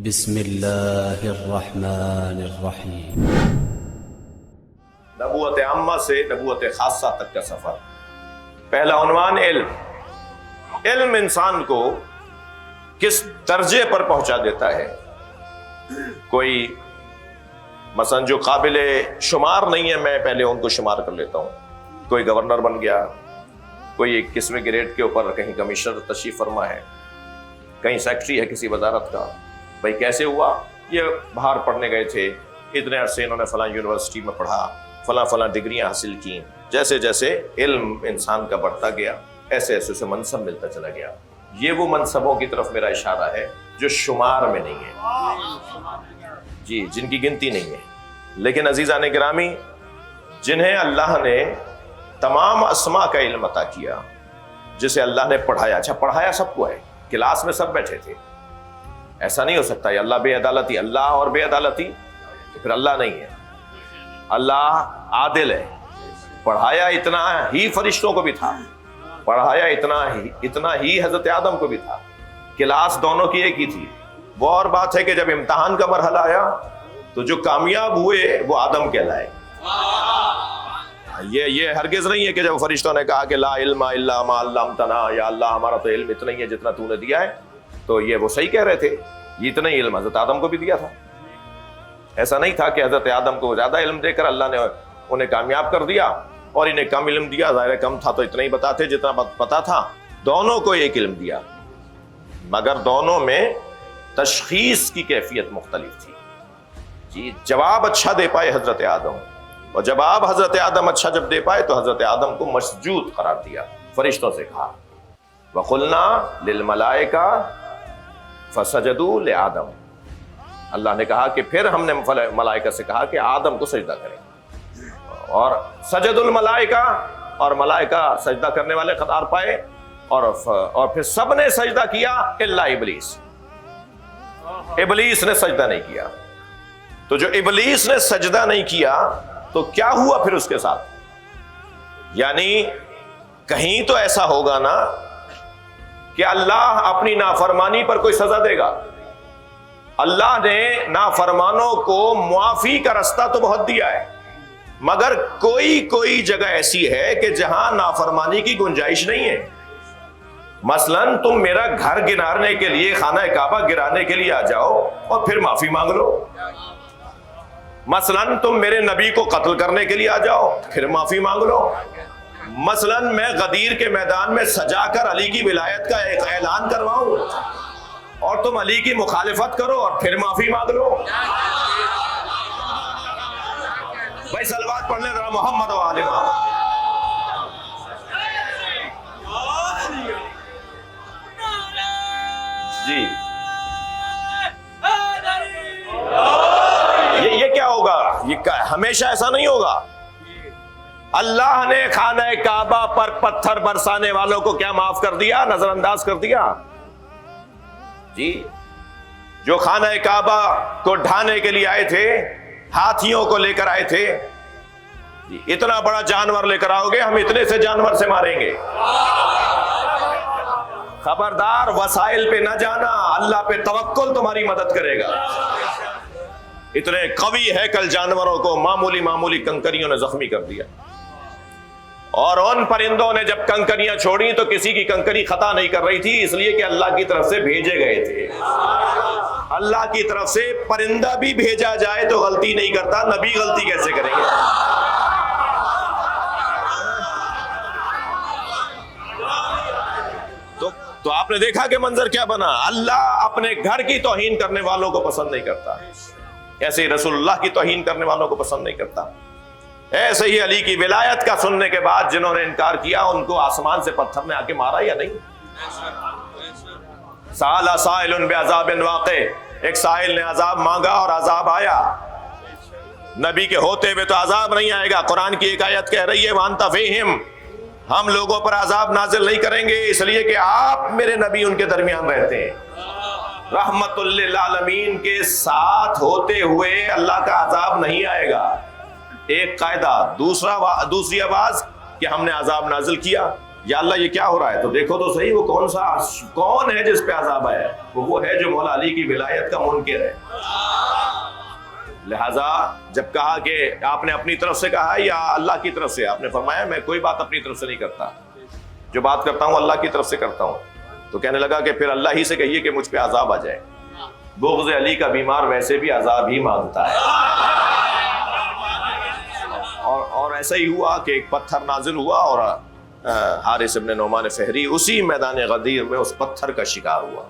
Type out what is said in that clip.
بسم اللہ الرحمن الرحیم۔ نبوت عامہ سے نبوت خاصہ تک کا سفر۔ پہلا عنوان علم۔ علم انسان کو کس درجے پر پہنچا دیتا ہے۔ کوئی مثلا جو قابل شمار نہیں ہے، میں پہلے ان کو شمار کر لیتا ہوں۔ کوئی گورنر بن گیا، کوئی 21ویں گریڈ کے اوپر کہیں کمشنر تشریف فرما ہے، کہیں سیکٹری ہے کسی وزارت کا۔ بھائی کیسے ہوا؟ یہ باہر پڑھنے گئے تھے، اتنے عرصے انہوں نے فلاں یونیورسٹی میں پڑھا، فلاں ڈگریاں حاصل کی۔ جیسے جیسے علم انسان کا بڑھتا گیا، ایسے ایسے اسے منصب ملتا چلا گیا۔ یہ وہ منصبوں کی طرف میرا اشارہ ہے جو شمار میں نہیں ہے، جی، جن کی گنتی نہیں ہے۔ لیکن عزیزان گرامی، جنہیں اللہ نے تمام اسماء کا علم عطا کیا، جسے اللہ نے پڑھایا، اچھا پڑھایا سب کو ہے، کلاس میں سب بیٹھے تھے، ایسا نہیں ہو سکتا یہ اللہ بے عدالتی، اللہ اور بے عدالتی تو پھر اللہ نہیں ہے۔ اللہ عادل ہے، پڑھایا اتنا ہی فرشتوں کو بھی تھا، پڑھایا اتنا ہی حضرت آدم کو بھی تھا، کلاس دونوں کی ایک ہی تھی۔ وہ اور بات ہے کہ جب امتحان کا مرحلہ آیا تو جو کامیاب ہوئے وہ آدم کہلائے۔ یہ ہرگز نہیں ہے کہ جب فرشتوں نے کہا کہ لا علم الا ما علمتنا، یا اللہ ہمارا تو علم اتنا ہی ہے جتنا تو نے دیا ہے، تو یہ وہ صحیح کہہ رہے تھے، یہ اتنا ہی علم حضرت آدم کو بھی دیا تھا۔ ایسا نہیں تھا کہ حضرت آدم کو زیادہ علم دے کر اللہ نے انہیں کامیاب کر دیا اور انہیں کم علم دیا، ظاہر کم تھا تو اتنا ہی بتاتے جتنا پتا تھا۔ دونوں کو ایک علم دیا، مگر دونوں میں تشخیص کی کیفیت مختلف تھی۔ جی، جواب اچھا دے پائے حضرت آدم، اور جواب حضرت آدم اچھا جب دے پائے تو حضرت آدم کو مسجود قرار دیا، فرشتوں سے کہا وَقُلْنَا لِلْمَلَائِكَةِ فَسَجَدُوا لِآدَمَ۔ اللہ نے کہا کہ پھر ہم نے ملائکہ سے کہا کہ آدم کو سجدہ کریں، اور سجد الملائکہ، اور ملائکہ سجدہ کرنے والے قرار پائے، اور پھر سب نے سجدہ کیا الا ابلیس۔ ابلیس نے سجدہ نہیں کیا۔ تو جو ابلیس نے سجدہ نہیں کیا تو کیا ہوا پھر اس کے ساتھ؟ یعنی کہیں تو ایسا ہوگا نا کہ اللہ اپنی نافرمانی پر کوئی سزا دے گا۔ اللہ نے نافرمانوں کو معافی کا رستہ تو بہت دیا ہے، مگر کوئی جگہ ایسی ہے کہ جہاں نافرمانی کی گنجائش نہیں ہے۔ مثلا تم میرا گھر گرانے کے لیے، خانہ کعبہ گرانے کے لیے آ جاؤ اور پھر معافی مانگ لو۔ مثلا تم میرے نبی کو قتل کرنے کے لیے آ جاؤ، پھر معافی مانگ لو۔ مثلا میں غدیر کے میدان میں سجا کر علی کی ولایت کا ایک اعلان کرواؤں اور تم علی کی مخالفت کرو اور پھر معافی مانگ لو۔ بھائی صلوات پڑھ لیں ذرا محمد و آل محمد۔ جی، یہ کیا ہوگا؟ یہ ہمیشہ ایسا نہیں ہوگا۔ اللہ نے خانہ کعبہ پر پتھر برسانے والوں کو کیا معاف کر دیا؟ نظر انداز کر دیا۔ جی، جو خانہ کعبہ کو ڈھانے کے لیے آئے تھے، ہاتھیوں کو لے کر آئے تھے، اتنا بڑا جانور لے کر آؤ گے، ہم اتنے سے جانور سے ماریں گے۔ خبردار، وسائل پہ نہ جانا، اللہ پہ توکل تمہاری مدد کرے گا۔ اتنے قوی ہیکل جانوروں کو معمولی کنکریوں نے زخمی کر دیا، اور ان پرندوں نے جب کنکریاں چھوڑی تو کسی کی کنکری خطا نہیں کر رہی تھی، اس لیے کہ اللہ کی طرف سے بھیجے گئے تھے۔ اللہ کی طرف سے پرندہ بھی بھیجا جائے تو غلطی نہیں کرتا، نبی غلطی کیسے کریں گے؟ تو آپ نے دیکھا کہ منظر کیا بنا۔ اللہ اپنے گھر کی توہین کرنے والوں کو پسند نہیں کرتا، ایسے ہی رسول اللہ کی توہین کرنے والوں کو پسند نہیں کرتا۔ ایسے ہی علی کی ولایت کا سننے کے بعد جنہوں نے انکار کیا، ان کو آسمان سے پتھر نے آ کے مارا یا نہیں؟ سأل سائل بعذاب واقع، ایک سائل نے عذاب مانگا اور عذاب آیا۔ نبی کے ہوتے ہوئے تو عذاب نہیں آئے گا۔ قرآن کی ایک آیت کہہ رہی ہے وَأَنْتَ فِيهِمْ، ہم لوگوں پر عذاب نازل نہیں کریں گے، اس لیے کہ آپ میرے نبی ان کے درمیان رہتے ہیں۔ رحمت للعالمین کے ساتھ ہوتے ہوئے اللہ کا عذاب نہیں آئے گا۔ ایک قاعدہ، دوسری آواز کہ ہم نے عذاب نازل کیا، یا اللہ یہ کیا ہو رہا ہے؟ تو دیکھو تو صحیح وہ کون ہے جس پہ عذاب آیا ہے؟ وہ ہے جو مولا علی کی ولایت کا منکر ہے۔ لہذا جب کہا کہ آپ نے اپنی طرف سے کہا یا اللہ کی طرف سے، آپ نے فرمایا میں کوئی بات اپنی طرف سے نہیں کرتا، جو بات کرتا ہوں اللہ کی طرف سے کرتا ہوں۔ تو کہنے لگا کہ پھر اللہ ہی سے کہیے کہ مجھ پہ عذاب آ جائے۔ بغض علی کا بیمار ویسے بھی عذاب ہی مانگتا ہے۔ اور ایسا ہی ہوا کہ ایک پتھر نازل ہوا اور حارث ابن نعمان فہری اسی میدان غدیر میں اس پتھر کا شکار ہوا۔